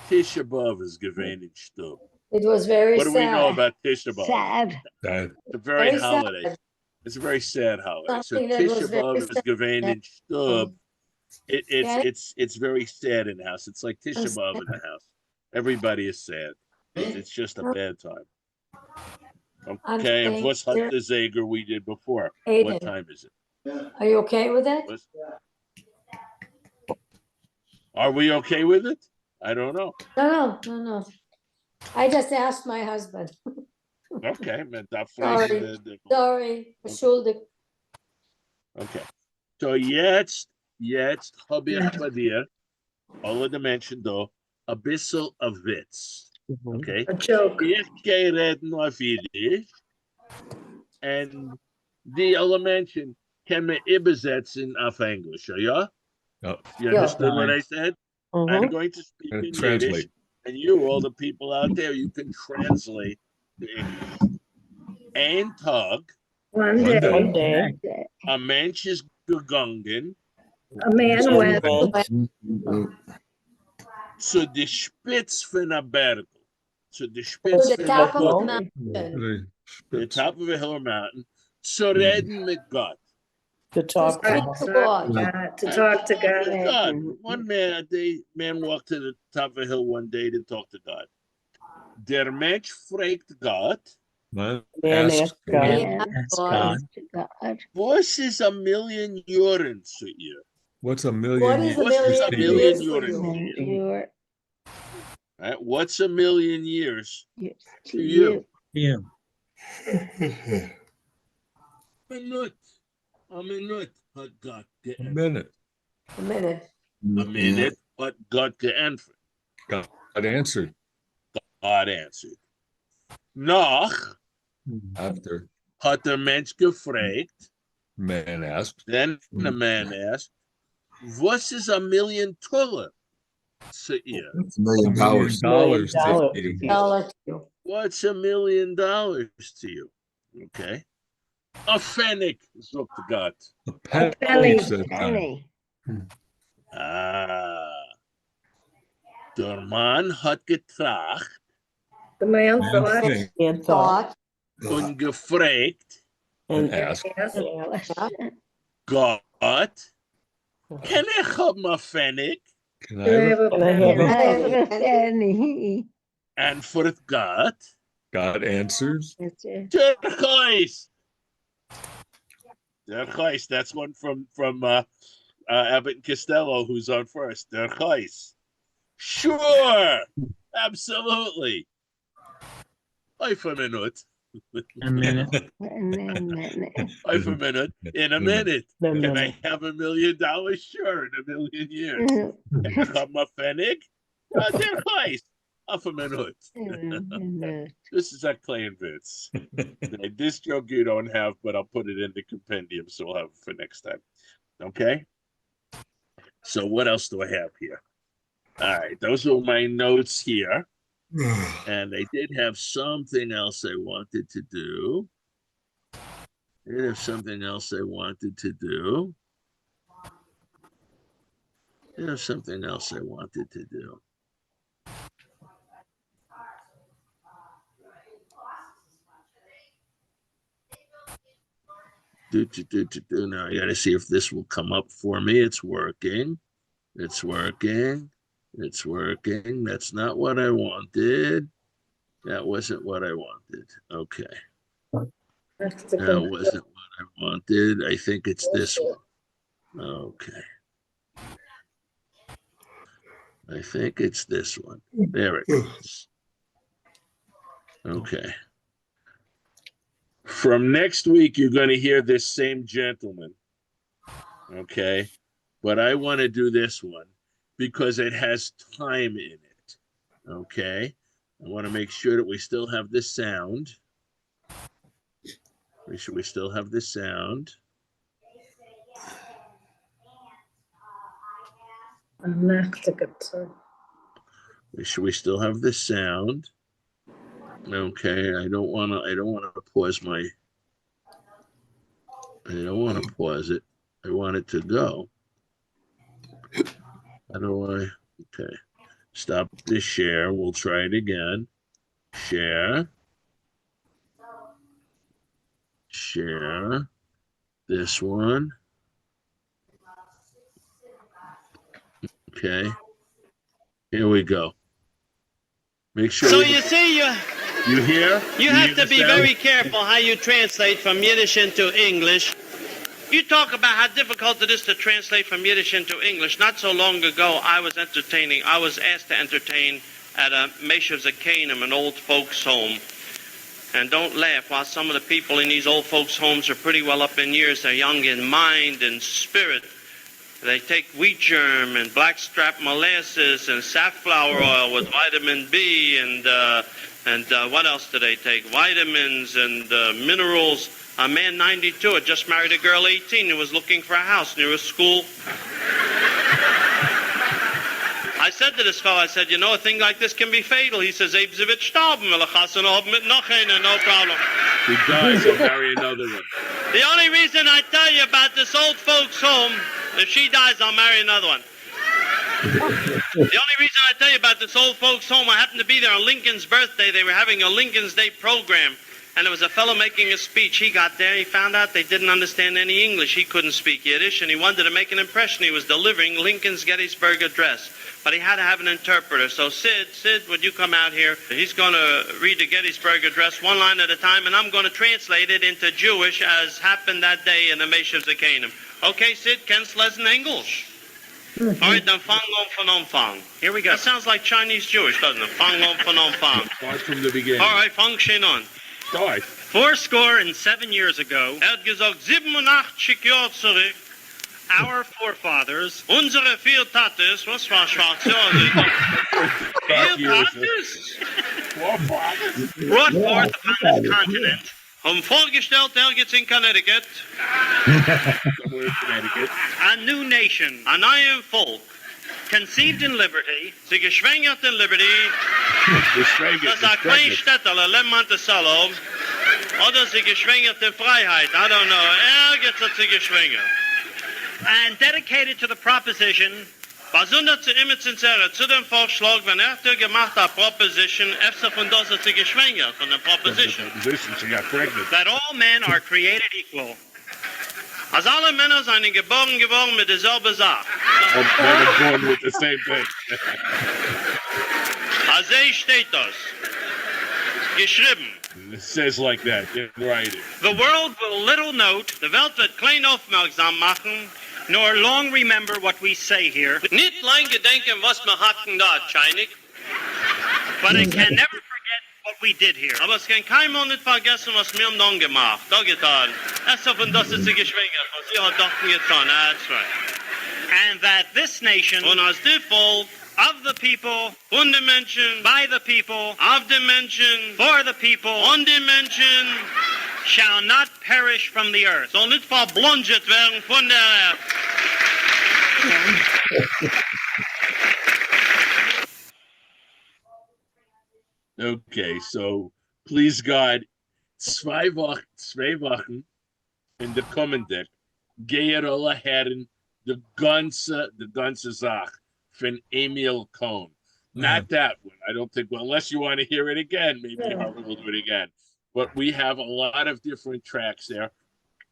Tisha B'Av is gewesen in Stub. It was very What sad. do we know about Tisha B'Av? Sad. It's a very Very sad. holiday. It's a very sad holiday. So Something that was Tisha very B'Av is sad. gewesen in Stub. Yeah. It's very sad in the house. It's like Tisha That's B'Av in the house. Everybody is sad. It's just a bad time. Okay, and what's the Zager we did before? Aiden. What time is it? Are you okay with it? Are we okay with it? I don't know. No. I just asked my husband. Okay, Sorry, schuldig. Okay. So jetzt habe ich bei dir alle Menschen da ein bisschen ein Witz. Okay? A joke. Ich gehe reden auf Yiddish und die alle Menschen können wir übersetzen auf Englisch, ja? Yeah. You understood what I said? I'm going to speak And in translate. Yiddish, and you, all the people out there, you can translate to English. Ein Tag, One day, ein Mensch ist gegangen a man went zu der Spitz von der Berg. Zu der Spitz To von the top der of the Berg. mountain. The top of a hill or mountain. Zu reden mit Gott. To speak to God. to talk to God. God. One man, man walked to the top of a hill one day to talk to God. Der Mensch fragt Gott, Man Man asked asked God, God. Ask God. God. was is a million Jahren zu ihr? what's a million What is years? a What's million a to you? million years for Jahren? you? You're Right? What's a million years to to you? Yeah. A minute hat Gott A geantwortet. minute. A minute. A minute hat Gott geantwortet. God answered God answered. Noch after hat der Mensch gefragt, man asked, then the man asked, was is a million $1 zu ihr? $1 million. $1 to $1 you. Dollar to you. What's $1 million to you? Okay. A pfennig, sagt Gott. A penny, penny. said God. penny. Ah. Der Mann hat getracht The man Man thought, think And thought. Thought. und gefragt, and And asked, yes, Gott, kann ich haben a pfennig? can I do I have have a a I have penny? a- I have a penny. Antwort Gott, God answers? That's it. der Geist. Der Geist, that's one from Abbott and Costello, who's on first. Der Geist. Sure, absolutely. Half a minute. A minute. And then, Half a minute. In a minute. A Can I minute. have $1 million? Sure, in a million years. Can I have my pfennig? Der Geist. Half a minute. This is like playing Vince. This joke you don't have, but I'll put it in the compendium, so we'll have it for next time. Okay? So what else do I have here? All right, those are my notes here. And I did have something else I wanted to do. Now I gotta see if this will come up for me. It's working. That's not what I wanted. That wasn't what I wanted. Okay. That's the That wasn't what I wanted. I think it's this one. Okay. I think it's this one. There it is. Okay. From next week, you're going to hear this same gentleman. Okay. But I want to do this one because it has time in it. Okay. I want to make sure that we still have the sound. We still have the sound. We still have the sound. Okay, I don't want to pause it. I want it to go. How do I? Okay. Stop the share. We'll try it again. Share. Share. This one. Okay. Here we go. Make sure. So you see, you hear? You have to be very careful how you translate from Yiddish into English. You talk about how difficult it is to translate from Yiddish into English. Not so long ago, I was asked to entertain at a Meshav Zakanim, an old folks' home. And don't laugh, while some of the people in these old folks' homes are pretty well up in years, they're young in mind and spirit. They take wheat germ and blackstrap molasses and safflower oil with vitamin B and what else do they take? Vitamins and minerals. A man 92 had just married a girl 18 who was looking for a house near a school. I said to this fellow, I said, you know, a thing like this can be fatal. He says, no problem. He dies, I'll marry another one. The only reason I tell you about this old folks' home, if she dies, I'll marry another one. The only reason I tell you about this old folks' home, I happened to be there on Lincoln's birthday. They were having a Lincoln's Day program. And there was a fellow making a speech. He got there. He found out they didn't understand any English. He couldn't speak Yiddish, and he wanted to make an impression. He was delivering Lincoln's Gettysburg Address. But he had to have an interpreter. So, Sid, would you come out here? He's going to read the Gettysburg Address one line at a time, and I'm going to translate it into Jewish as happened that day in the Meshav Zakanim. Okay, Sid, kennst lesen English? All right, then fang on von Anfang. Here we go. That sounds like Chinese Jewish, doesn't it? Fang on von Anfang. Start from the beginning. All right, fang schön an. Start. 87 years ago, gesagt, 87 Jahre zurück, our forefathers, unsere vier Tates, was war schwarz? Vier Tates? Brought forth upon this continent, vorgestellt, ergens in Connecticut, Somewhere in Connecticut. a new nation, a neue Volk, conceived in liberty, sie geschwängert in liberty, das a klein Städterle, Lem Monticello, oder sie geschwängert in Freiheit, I don't know, ergens hat sie geschwängert. And dedicated to the proposition, besonders zu immer sincere, zu dem Vorschlag, wenn gemacht hat Proposition, efter von das hat sie geschwängert, von der Proposition. She got pregnant. That all men are created equal. Als alle Männer seien geboren geworden mit derselben Sache. I'm born with the same thing. Als steht das. Geschrieben. It says like that in writing. The world will little note, the Welt wird klein aufmerksam machen, nor long remember what we say here. Nicht lang gedenken, was wir hatten da, Chainik. But it can never forget what we did here. Aber es kann kein Mal nicht vergessen, was wir dann gemacht, da getan. Erst auf und das ist sie geschwängert, was sie hat doch getan, that's right. And that this nation, und als die Volk, of the people, von den Menschen, by the people, of the Menschen, for the people, on the Menschen, shall not perish from the earth. Soll nicht verblonget werden von der Erde. Okay, so please God, zwei Wochen in der kommende gehen alle Herren the ganze Sache von Emil Cohn. Not that one. I don't think, well, unless you want to hear it again, maybe Harvey will do it again. But we have a lot of different tracks there.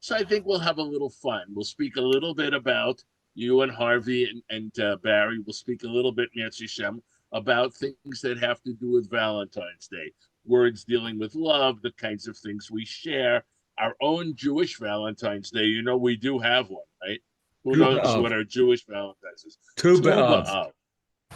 So I think we'll have a little fun. We'll speak a little bit about you and Harvey and Barry. We'll speak a little bit, Nancy Shem, about things that have to do with Valentine's Day, words dealing with love, the kinds of things we share, our own Jewish Valentine's Day. You know, we do have one, right? Who knows what our Jewish Valentine's is? Tu B'Av.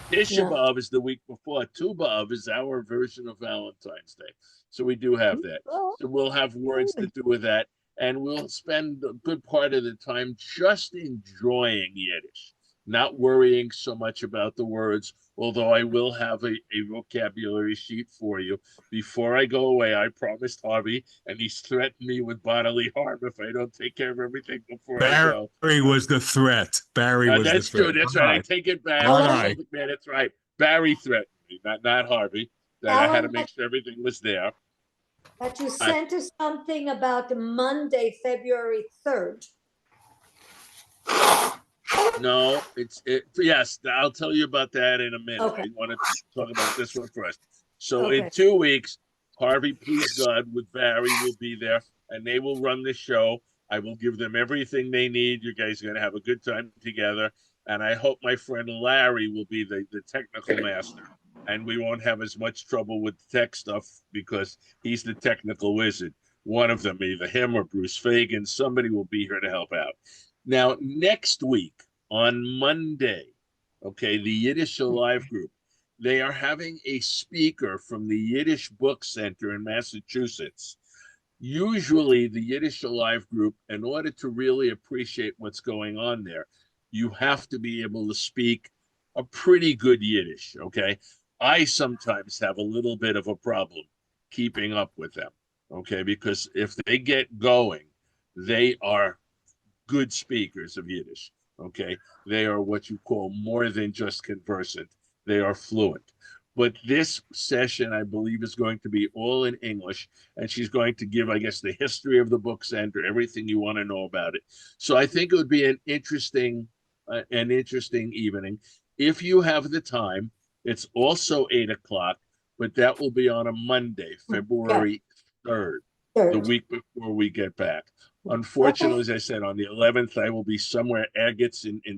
Tisha Yeah. B'Av is the week before. Tu B'Av is our version of Valentine's Day. So we do have that. So we'll have words to do with that. And we'll spend a good part of the time just enjoying Yiddish, not worrying so much about the words, although I will have a vocabulary sheet for you. Before I go away, I promised Harvey, and he's threatened me with bodily harm if I don't take care of everything before I go. Barry was the threat. Barry was the That's threat. true. That's right. I take it back. Alan- Man, that's right. Barry threatened me, not Harvey. That I had to Alan, make sure everything was there. But you sent us something about Monday, February 3rd. No, yes, I'll tell you about that in a minute. Okay. I want to talk about this one first. So in Okay. 2 weeks, Harvey, please God, with Barry will be there and they will run the show. I will give them everything they need. You guys are going to have a good time together. And I hope my friend Larry will be the technical master. And we won't have as much trouble with tech stuff because he's the technical wizard. One of them, either him or Bruce Fagan, somebody will be here to help out. Now, next week on Monday, okay, the Yiddish Alive group, they are having a speaker from the Yiddish Book Center in Massachusetts. Usually, the Yiddish Alive group, in order to really appreciate what's going on there, you have to be able to speak a pretty good Yiddish, okay? I sometimes have a little bit of a problem keeping up with them, okay? Because if they get going, they are good speakers of Yiddish, okay? They are what you call more than just conversant. They are fluent. But this session, I believe, is going to be all in English, and she's going to give, I guess, the history of the book center, everything you want to know about it. So I think it would be an interesting evening. If you have the time, it's also 8 o'clock, but that will be on a Monday, February 3rd, the week before we get back. Unfortunately, as I said, on the 11th, I will be somewhere agates in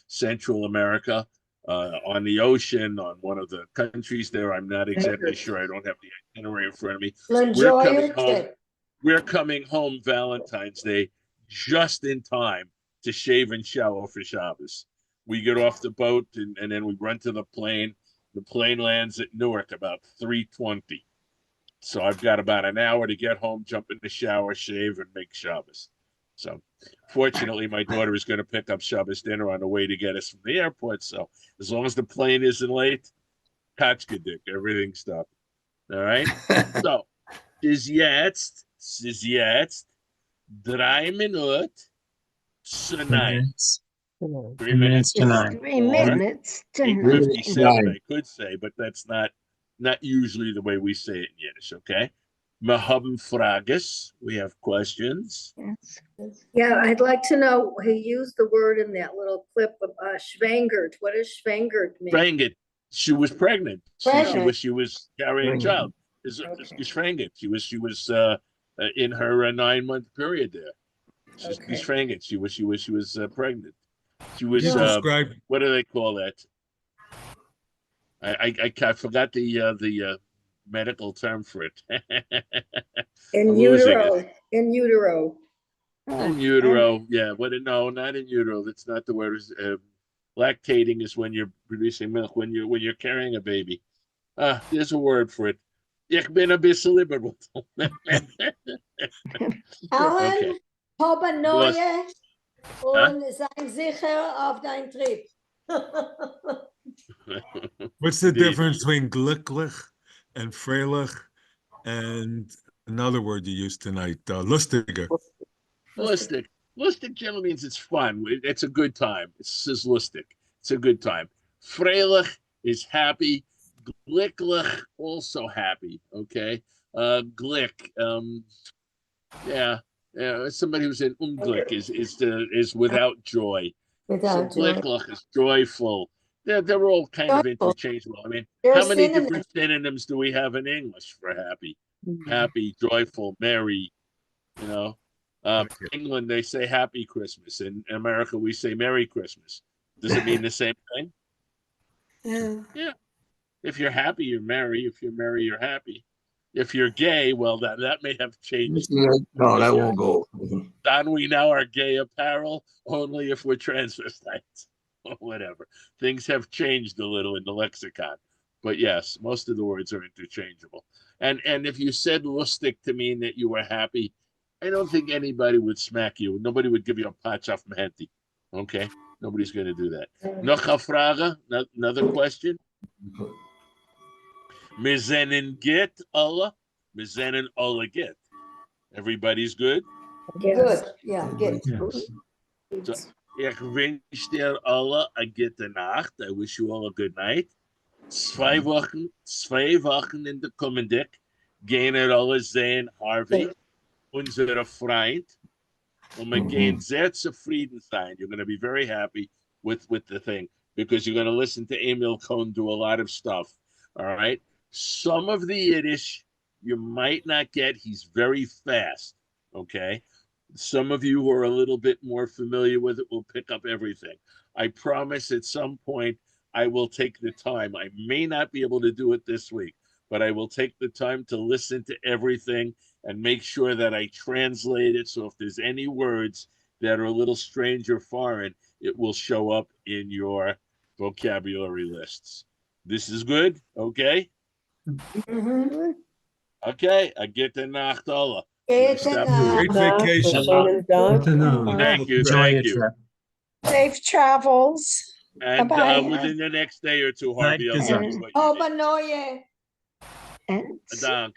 Central America, on the ocean, on one of the countries there. I'm not exactly sure. I don't have the itinerary in front of me. Enjoy your trip. We're coming home Valentine's Day just in time to shave and shower for Shabbos. We get off the boat and then we run to the plane. The plane lands at Newark about 3:20. So I've got about an hour to get home, jump in the shower, shave, and make Shabbos. So fortunately, my daughter is going to pick up Shabbos dinner on the way to get us from the airport. So as long as the plane isn't late, Katschkadik, everything's stopped. All right? So, is jetzt 3 Minuten zu 9. 3 minutes to 9. 3 minutes to 8:57, I could say, but that's not usually the way we say it in Yiddish, okay? Wir haben Frages. We have questions. Yeah, I'd like to know, he used the word in that little clip of schwangert. What does schwangert mean? Schwangert. She was pregnant. She was carrying a child. Schwangert. She was in her 9-month period there. She's schwangert. She was pregnant. She was what do they call that? I forgot the medical term for it. In utero. In utero. In utero, yeah. But no, not in utero. That's not the word. Lactating is when you're producing milk. When you're carrying a baby. There's a word for it. Ich bin ein bisschen liberal. Alan, Toba Neue und sei sicher auf dein Trip. What's the difference between glücklich and freilich and another word you used tonight, lustiger? Lustig. Lustig generally means it's fun. It's a good time. It says lustig. It's a good time. Freilich is happy. Glücklich, also happy. Okay. Glick. Somebody who's in Unglück is without joy. Without joy. Glücklich is joyful. They're all kind of interchangeable. I mean, how many different synonyms do we have in English for happy? Happy, joyful, merry. You know, England they say Happy Christmas. In America we say Merry Christmas. Does it mean the same thing? Yeah. If you're happy, you're merry. If you're merry, you're happy. If you're gay, well, that may have changed. No, that won't go. Don we now are gay apparel only if we're transvestites. whatever. Things have changed a little in the lexicon. But yes, most of the words are interchangeable. And if you said lustig to mean that you were happy, I don't think anybody would smack you. Nobody would give you a patch off mehenti. Okay? Nobody's going to do that. Noch a Frage? Another question? Wir seinen get Allah. Wir seinen alle get. Everybody's good? Good, yeah, good. Yes. So, ich wünsche dir alle a gute Nacht. I wish you all a good night. 2 Wochen in der Kommende gehen wir alle sehen Harvey, unser Freund. Und wir gehen sehr zufrieden sein. You're going to be very happy with the thing because you're going to listen to Emil Cohn do a lot of stuff. All right. Some of the Yiddish you might not get. He's very fast. Okay. Some of you who are a little bit more familiar with it will pick up everything. I promise at some point I will take the time. I may not be able to do it this week, but I will take the time to listen to everything and make sure that I translate it. So if there's any words that are a little strange or foreign, it will show up in your vocabulary lists. This is good, okay? Mhm. Okay, I get the Nacht alle. Gute Stop. Nacht. Great vacation. Good night. Thank you, Enjoy thank your you. trip. Safe travels. And Bye-bye. within the next day or two, Night, Harvey, I'll tell you Gesundheit. what you Oh, need. but no, yeah. And Dank.